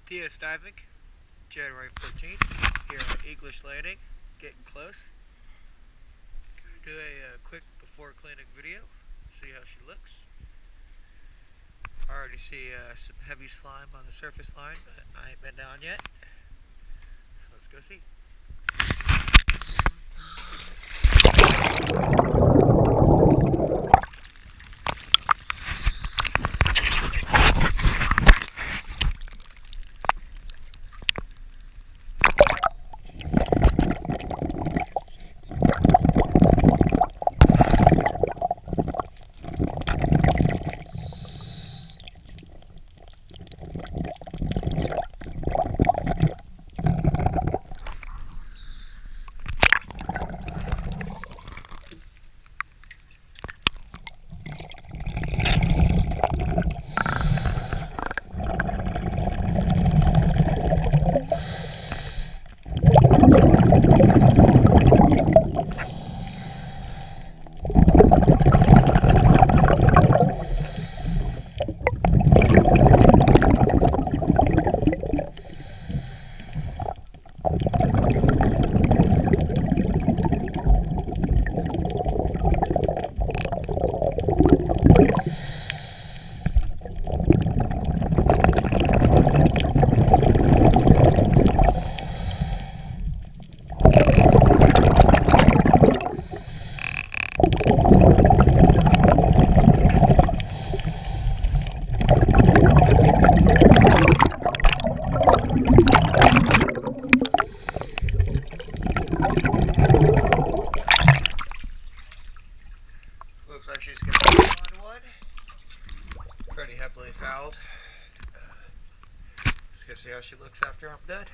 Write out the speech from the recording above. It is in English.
TS diving, January 14th, here at English Landing, Gettin Close. Gonna do a quick before cleaning video, see how she looks. I already see some heavy slime on the surface line, but I ain't been down yet. So let's go see. Looks like she's going to find one. Pretty heavily fouled. Let's go see how she looks after I'm done.